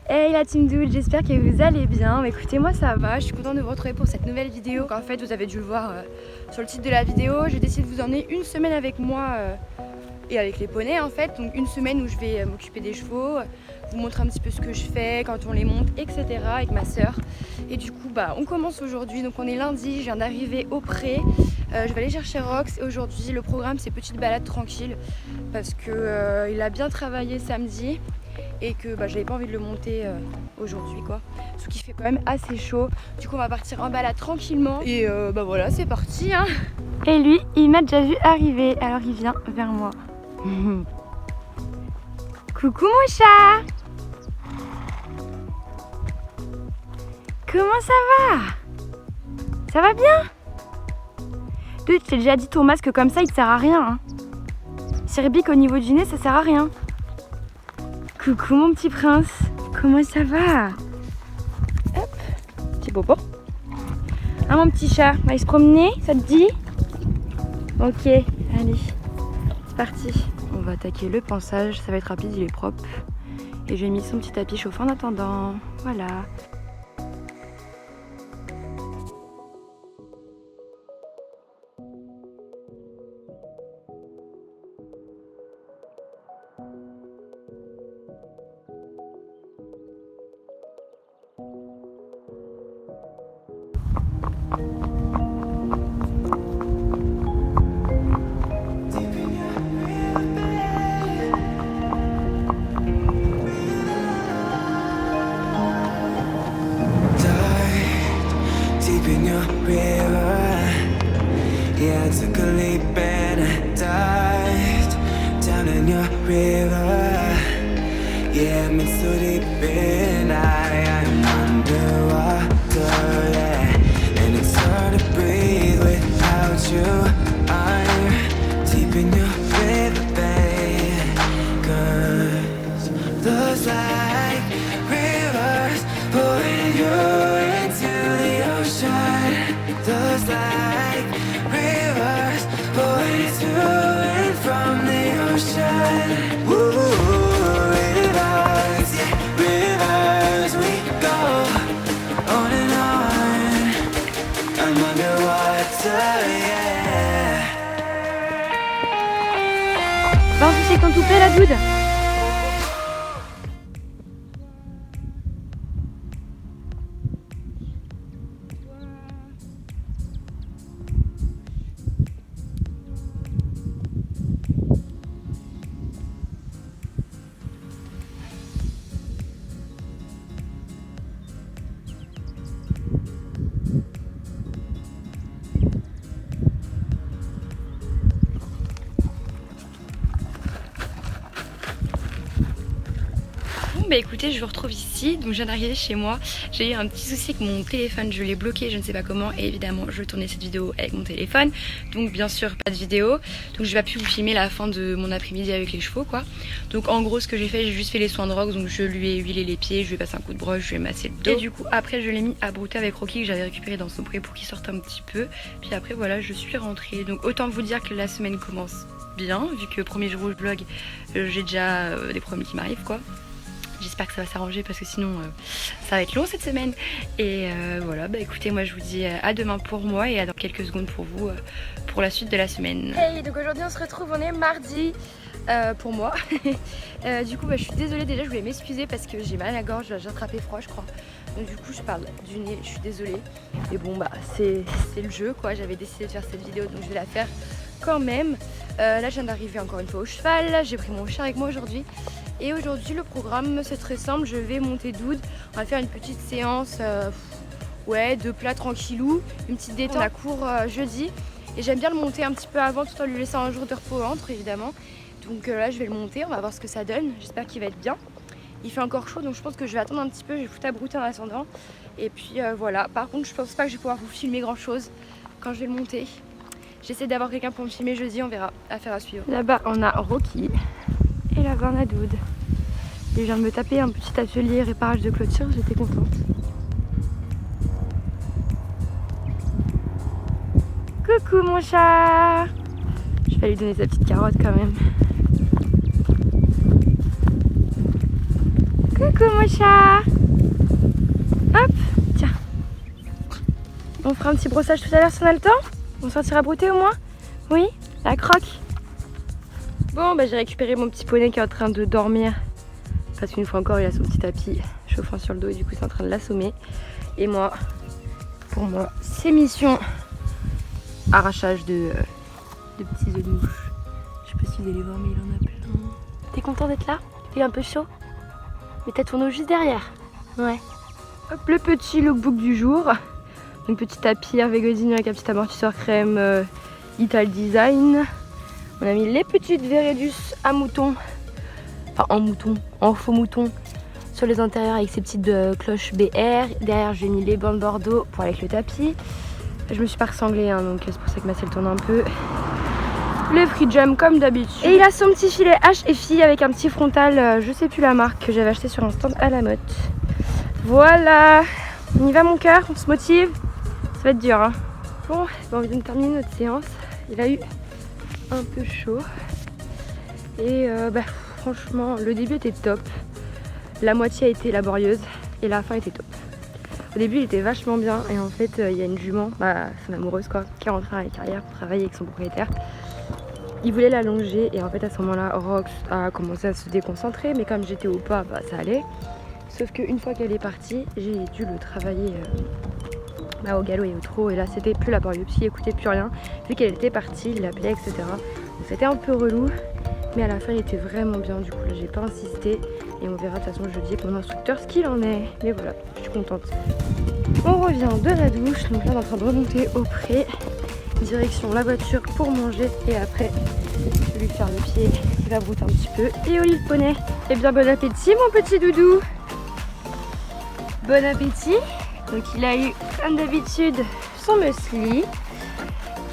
Hey la team Dude, j'espère que vous allez bien. Écoutez, moi ça va, je suis contente de vous retrouver pour cette nouvelle vidéo. Donc, en fait, vous avez dû le voir sur le titre de la vidéo, j'ai décidé de vous emmener une semaine avec moi et avec les poneys en fait. Donc une semaine où je vais m'occuper des chevaux, vous montrer un petit peu ce que je fais quand on les monte, etc. avec ma soeur. Et du coup, on commence aujourd'hui, donc on est lundi, je viens d'arriver au pré. Je vais aller chercher Rox et aujourd'hui le programme c'est petite balade tranquille parce que il a bien travaillé samedi et que j'avais pas envie de le monter aujourd'hui quoi. Sauf qu'il fait quand même assez chaud. Du coup on va partir en balade tranquillement et voilà, c'est parti hein. Et lui il m'a déjà vu arriver, alors il vient vers moi. Coucou mon chat. Comment ça va? Ça va bien? Dude, je t'ai déjà dit ton masque comme ça il te sert à rien hein. Cirbique au niveau du nez ça sert à rien. Coucou mon petit prince, comment ça va? Hop, petit bobo. Ah mon petit chat, on va aller se promener, ça te dit? Ok, allez, c'est parti. On va attaquer le pansage, ça va être rapide, il est propre. Et j'ai mis son petit tapis chauffant en attendant, voilà. Yeah, I took a leap and I dived down in your river. Yeah, I'm so deep in, I'm underwater, yeah. And it's hard to breathe without you. I'm deep in your river, babe. 'Cause those like rivers pulling you into the ocean. Those like rivers pulling to and from the ocean. Woo, rivers, yeah, rivers, we go on and on. I'm underwater, yeah. Pas un souci avec ton toupet la Dude. Écoutez, je vous retrouve ici, donc je viens d'arriver chez moi. J'ai eu un petit souci avec mon téléphone, je l'ai bloqué, je ne sais pas comment, et évidemment je tournais cette vidéo avec mon téléphone, donc bien sûr pas de vidéo, donc je vais pas pu vous filmer la fin de mon après-midi avec les chevaux quoi. Donc en gros ce que j'ai fait, j'ai juste fait les soins de Rox, donc je lui ai huilé les pieds, je lui ai passé un coup de broche, je lui ai massé le dos, et du coup après je l'ai mis à brouter avec Rocky que j'avais récupéré dans son pré pour qu'il sorte un petit peu, puis après voilà je suis rentrée, donc autant vous dire que la semaine commence bien, vu que premier jour où je vlog, j'ai déjà des problèmes qui m'arrivent quoi. J'espère que ça va s'arranger parce que sinon ça va être long cette semaine. Et voilà, écoutez, moi je vous dis à demain pour moi et à dans quelques secondes pour vous pour la suite de la semaine. Hey, donc aujourd'hui on se retrouve, on est mardi pour moi. Du coup je suis désolée déjà, je voulais m'excuser parce que j'ai mal à la gorge, j'ai attrapé froid je crois. Donc du coup je parle du nez, je suis désolée. Et bon c'est le jeu quoi, j'avais décidé de faire cette vidéo donc je vais la faire quand même. Là je viens d'arriver encore une fois au cheval, j'ai pris mon chat avec moi aujourd'hui. Et aujourd'hui le programme c'est très simple, je vais monter Dude, on va faire une petite séance de plat tranquillou, une petite détente à court jeudi. Et j'aime bien le monter un petit peu avant tout en lui laissant un jour de repos entre évidemment. Donc là je vais le monter, on va voir ce que ça donne, j'espère qu'il va être bien. Il fait encore chaud donc je pense que je vais attendre un petit peu, je vais foutre à brouter en attendant. Et puis voilà, par contre je pense pas que je vais pouvoir vous filmer grand chose quand je vais le monter. J'essaie d'avoir quelqu'un pour me filmer jeudi, on verra, affaire à suivre. Là-bas on a Rocky. Et là-bas on a Dude. Il vient de me taper un petit atelier réparage de clôture, j'étais contente. Coucou mon chat. Je vais lui donner sa petite carotte quand même. Coucou. Coucou mon chat. Hop, tiens. On fera un petit brossage tout à l'heure si on a le temps. On sortira brouter au moins. Oui, la croque. Bon, bah j'ai récupéré mon petit poney qui est en train de dormir. Parce qu'une fois encore, il a son petit tapis chauffant sur le dos et du coup, c'est en train de l'assommer. Et moi, pour moi, c'est mission arrachage de petits œufs de mouche. Je sais pas si vous allez voir, mais il en a plein. T'es content d'être là? Il est un peu chaud? Mais t'as ton eau juste derrière. Ouais. Hop, le petit lookbook du jour. Donc petit tapis Hervé Godin avec un petit amortisseur crème Ital Design. On a mis les petites Veredus à mouton. Enfin en mouton, en faux mouton. Sur les intérieurs avec ces petites cloches BR. Derrière j'ai mis les bandes Bordeaux pour avec le tapis. Je me suis pas ressemblée hein, donc c'est pour ça que ma selle tourne un peu. Le free jump comme d'habitude. Et il a son petit filet H&F avec un petit frontal, je sais plus la marque, que j'avais acheté sur un stand à la Motte. Voilà, on y va mon cœur, on se motive. Ça va être dur hein. Bon, on vient de terminer notre séance. Il a eu un peu chaud. Et franchement, le début était top. La moitié a été laborieuse et la fin était top. Au début il était vachement bien et en fait il y a une jument, son amoureuse quoi, qui est rentrée à la carrière pour travailler avec son propriétaire. Il voulait l'allonger et en fait à ce moment là Rox a commencé à se déconcentrer mais comme j'étais au pas ça allait. Sauf qu'une fois qu'elle est partie j'ai dû le travailler au galop et au trot et là c'était plus laborieux parce qu'il écoutait plus rien. Vu qu'elle était partie, il l'appelait etc. Donc c'était un peu relou mais à la fin il était vraiment bien du coup là j'ai pas insisté. Et on verra de toute façon jeudi avec mon instructeur ce qu'il en est. Mais voilà, je suis contente. On revient de la douche. Donc là on est en train de remonter au pré. Direction la voiture pour manger. Et après, je vais lui faire le pied. Il va brouter un petit peu. Et au lit de poney. Et bien bon appétit mon petit doudou. Bon appétit. Donc il a eu comme d'habitude son muesli.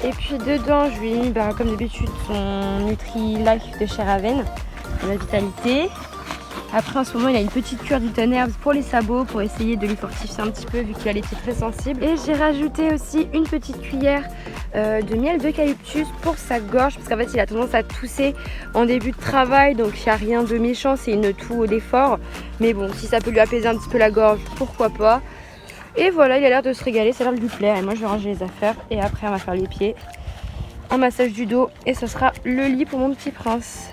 Et puis dedans je lui ai mis comme d'habitude son Nutri-Life de Cher Aven. La vitalité. Après en ce moment il a une petite cure du Herbs pour les sabots pour essayer de lui fortifier un petit peu vu qu'il a les pieds très sensibles. Et j'ai rajouté aussi une petite cuillère de miel d'eucalyptus pour sa gorge parce qu'en fait il a tendance à tousser en début de travail donc il n'y a rien de méchant, c'est une toux d'effort. Mais bon si ça peut lui apaiser un petit peu la gorge pourquoi pas. Et voilà il a l'air de se régaler, ça a l'air de lui plaire et moi je vais ranger les affaires et après on va faire les pieds, un massage du dos et ce sera le lit pour mon petit prince.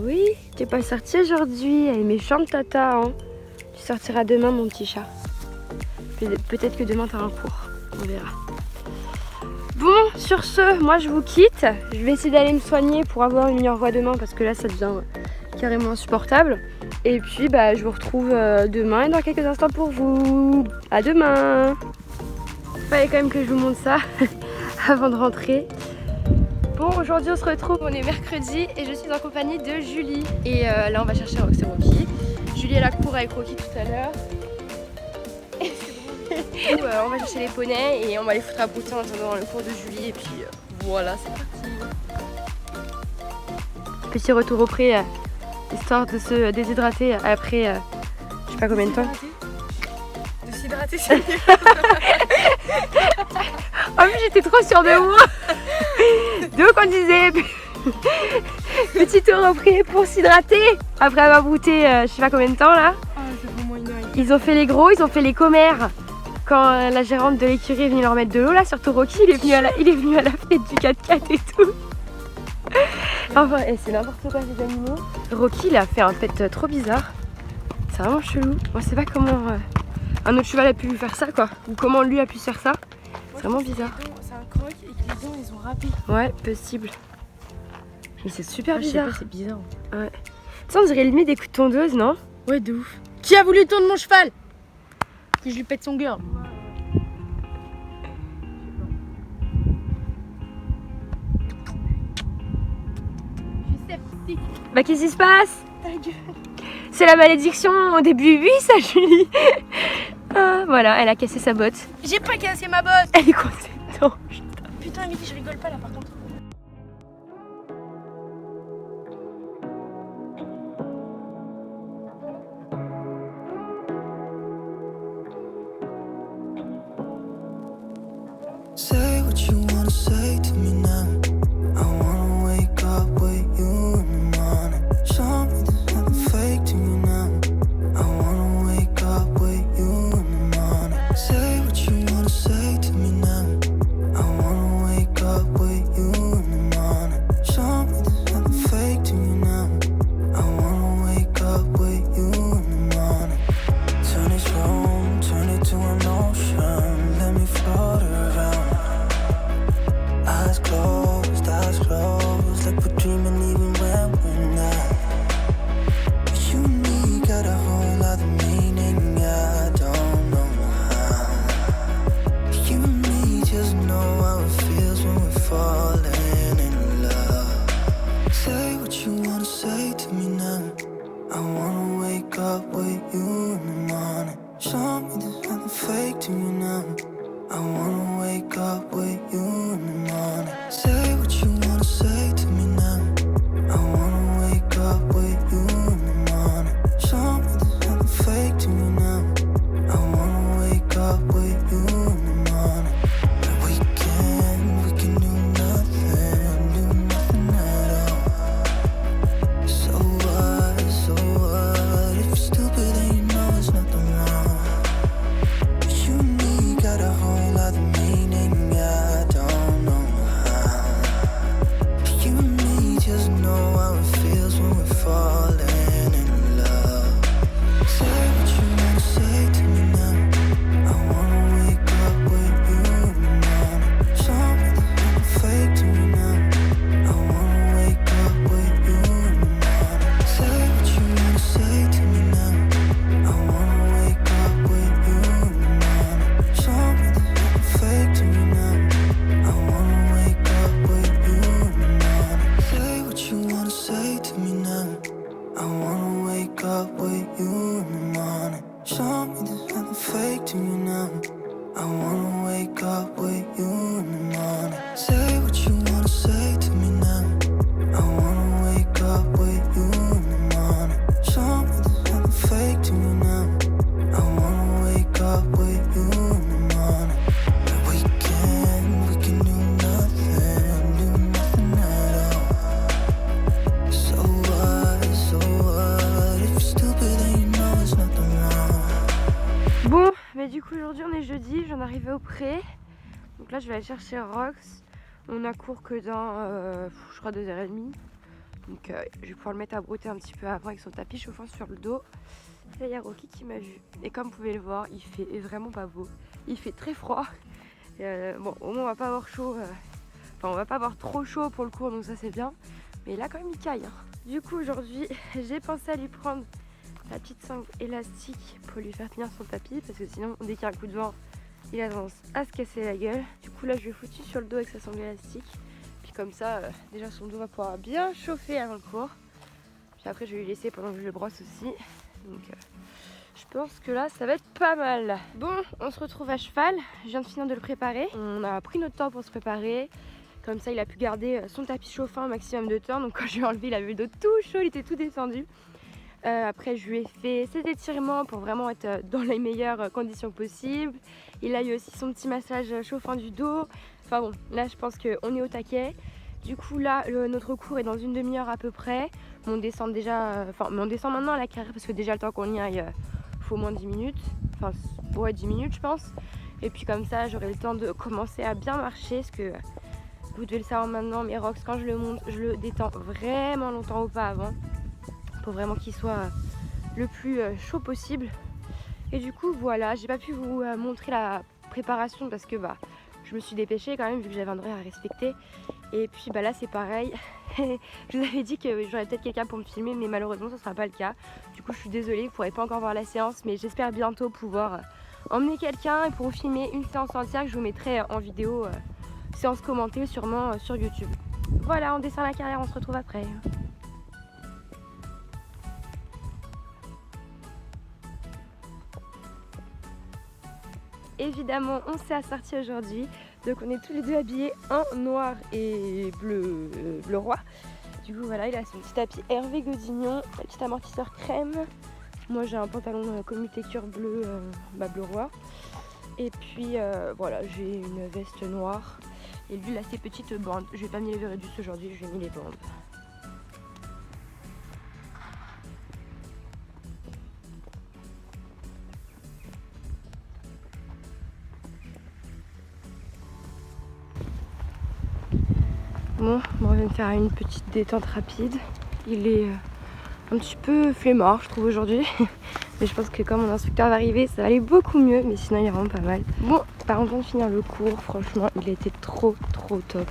Oui, t'es pas sorti aujourd'hui, elle est méchante tata hein. Tu sortiras demain mon petit chat. Peut-être que demain t'as un cours, on verra. Bon, sur ce, moi je vous quitte. Je vais essayer d'aller me soigner pour avoir une meilleure voix demain parce que là ça devient carrément insupportable. Et puis je vous retrouve demain et dans quelques instants pour vous. À demain. Fallait quand même que je vous montre ça avant de rentrer. Bon, aujourd'hui on se retrouve, on est mercredi et je suis en compagnie de Julie. Et là on va chercher Rox et Rocky. Julie elle a cours avec Rocky tout à l'heure. On va chercher les poneys et on va les foutre à brouter en attendant le cours de Julie. Et puis voilà, c'est parti. Petit retour au pré, histoire de se déshydrater après je sais pas combien de temps. De s'hydrater, c'est mieux. Oh mais j'étais trop sûre de moi. Donc on disait petit tour au pré pour s'hydrater après avoir brouté je sais pas combien de temps là. Ils ont fait les gros, ils ont fait les commères. Quand la gérante de l'écurie est venue leur mettre de l'eau là, surtout Rocky, il est venu à la fête du 4x4 et tout. Enfin, c'est n'importe quoi ces animaux. Rocky il a fait un tête trop bizarre. C'est vraiment chelou. On sait pas comment un autre cheval a pu lui faire ça quoi. Ou comment lui a pu se faire ça. C'est vraiment bizarre. C'est un croc et que les dents ils ont râpé. Ouais, possible. Mais c'est super bizarre. Je sais pas, c'est bizarre. Ouais. Ça on dirait limite des coups de tondeuse, non? Ouais, de ouf. Qui a voulu tondre mon cheval? Que je lui pète son gueule. Bah qu'est-ce qui se passe? C'est la malédiction au début, oui ça Julie. Ah, voilà, elle a cassé sa botte. J'ai pas cassé ma botte. Elle est coincée dedans. Putain Emily, je rigole pas là par contre. Say what you wanna say to me now. I wanna wake up with you in the morning. Show Du coup aujourd'hui on est jeudi, j'en arrivais au pré. Donc là je vais aller chercher Rox. On a cours que dans je crois 2h30. Donc je vais pouvoir le mettre à brouter un petit peu avant avec son tapis chauffant sur le dos. Là il y a Rocky qui m'a vu. Et comme vous pouvez le voir, il fait vraiment pas beau. Il fait très froid. Bon au moins on va pas avoir chaud. Enfin on va pas avoir trop chaud pour le cours donc ça c'est bien. Mais là quand même il caille. Du coup aujourd'hui j'ai pensé à lui prendre la petite sangle élastique pour lui faire tenir son tapis. Parce que sinon dès qu'il y a un coup de vent il a tendance à se casser la gueule. Du coup là je lui ai foutu sur le dos avec sa sangle élastique. Puis comme ça déjà son dos va pouvoir bien chauffer avant le cours. Puis après je vais lui laisser pendant que je le brosse aussi. Donc je pense que là ça va être pas mal. Bon on se retrouve à cheval. Je viens de finir de le préparer. On a pris notre temps pour se préparer. Comme ça il a pu garder son tapis chauffant un maximum de temps. Donc quand je lui ai enlevé il avait le dos tout chaud, il était tout descendu. Après je lui ai fait ses étirements pour vraiment être dans les meilleures conditions possibles. Il a eu aussi son petit massage chauffant du dos. Enfin bon, là je pense qu'on est au taquet. Du coup là notre cours est dans une demi-heure à peu près. On descend déjà, on descend maintenant à la carrière parce que déjà le temps qu'on y aille, faut au moins 10 minutes. Enfin ouais 10 minutes je pense. Et puis comme ça j'aurai le temps de commencer à bien marcher parce que vous devez le savoir maintenant, mais Rox quand je le monte, je le détends vraiment longtemps au pas avant. Pour vraiment qu'il soit le plus chaud possible. Et du coup voilà, j'ai pas pu vous montrer la préparation parce que je me suis dépêchée quand même vu que j'avais un horaire à respecter. Et puis là c'est pareil. Je vous avais dit que j'aurais peut-être quelqu'un pour me filmer mais malheureusement ce sera pas le cas. Du coup je suis désolée, vous pourrez pas encore voir la séance mais j'espère bientôt pouvoir emmener quelqu'un et pour vous filmer une séance entière que je vous mettrai en vidéo, séance commentée sûrement sur YouTube. Voilà, on descend la carrière, on se retrouve après. Évidemment on s'est assortis aujourd'hui, donc on est tous les deux habillés en noir et bleu roi. Du coup voilà, il a son petit tapis Hervé Godignon, un petit amortisseur crème. Moi j'ai un pantalon commutécure bleu roi. Et puis voilà, j'ai une veste noire. Et lui il a ses petites bandes. Je vais pas mis les verres réduits aujourd'hui, je vais mis les bandes. Bon, on vient de faire une petite détente rapide. Il est un petit peu flemmard, je trouve, aujourd'hui. Mais je pense que quand mon instructeur va arriver, ça va aller beaucoup mieux. Mais sinon, il est vraiment pas mal. Bon, par contre, de finir le cours, franchement, il a été trop top.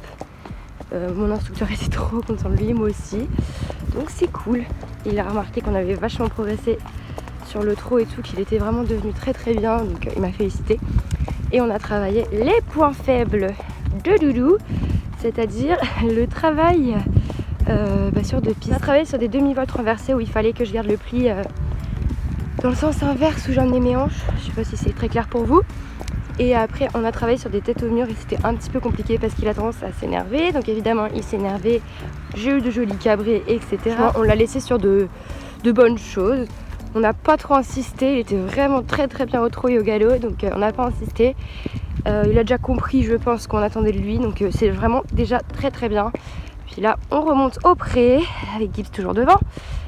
Mon instructeur était trop content de lui, moi aussi. Donc c'est cool. Il a remarqué qu'on avait vachement progressé sur le trot et tout, qu'il était vraiment devenu très bien. Donc il m'a félicité. Et on a travaillé les points faibles de Doudou. C'est-à-dire le travail sur deux pistes. On a travaillé sur des demi-voltes renversées où il fallait que je garde le pli dans le sens inverse où j'emmenais mes hanches. Je sais pas si c'est très clair pour vous. Et après on a travaillé sur des têtes au mur et c'était un petit peu compliqué parce qu'il a tendance à s'énerver. Donc évidemment il s'énervait, j'ai eu de jolis cabrés, etc. On l'a laissé sur de bonnes choses. On n'a pas trop insisté, il était vraiment très bien au trot et au galop. Donc on n'a pas insisté. Il a déjà compris je pense qu'on attendait de lui, donc c'est vraiment déjà très bien. Puis là on remonte au pré avec Gibbs toujours devant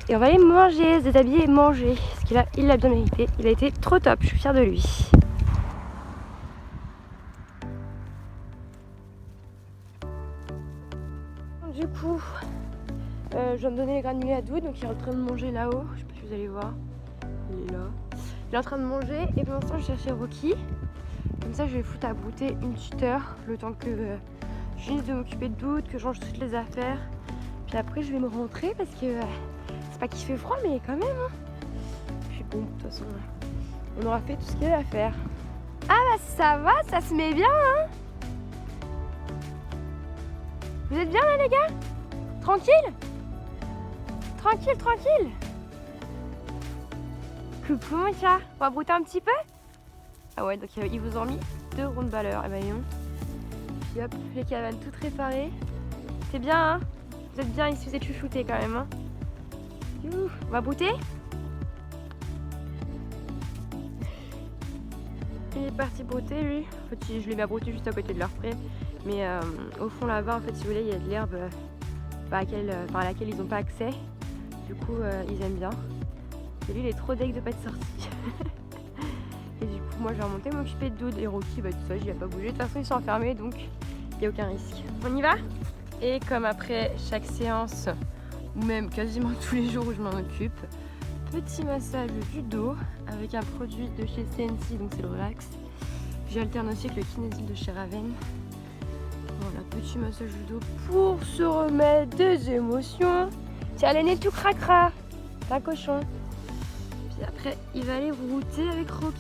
et on va aller manger, se déshabiller et manger parce qu'il il l'a bien mérité, il a été trop top, je suis fière de lui. Du coup je viens de donner les granulés à Doud, donc il est en train de manger là-haut, je sais pas si vous allez voir, il est là, il est en train de manger et pour l'instant je cherchais Rocky. Comme ça je vais foutre à brouter une petite heure, le temps que je finisse de m'occuper de Doud, que je range toutes les affaires. Puis après je vais me rentrer parce que c'est pas qu'il fait froid mais quand même. Puis bon, de toute façon on aura fait tout ce qu'il y a à faire. Ah ça va, ça se met bien hein. Vous êtes bien là les gars? Tranquille? Tranquille. Coucou mon chat, on va brouter un petit peu? Ah ouais, donc ils vous ont mis 2 rondes balleurs, et ben non. Puis hop, les cabanes toutes réparées. C'est bien hein? Vous êtes bien ici, vous êtes chouchoutés quand même hein? Youh, on va brouter? Il est parti brouter lui. En fait je l'ai mis à brouter juste à côté de leur pré. Mais au fond là-bas en fait si vous voulez il y a de l'herbe à laquelle ils n'ont pas accès. Du coup ils aiment bien. Et lui il est trop deg de pas être sorti. Et du coup moi je vais remonter m'occuper de Doud et Rocky, bah tout ça, j'y vais pas bouger. De toute façon ils sont enfermés donc il n'y a aucun risque. On y va? Et comme après chaque séance, ou même quasiment tous les jours où je m'en occupe, petit massage du dos avec un produit de chez CNC, donc c'est le Relax. J'alterne aussi avec le Kinesil de chez Raven. Voilà, petit massage du dos pour se remettre des émotions. Tiens, l'aîné tout cracra, c'est un cochon. Puis après, il va aller router avec Rocky.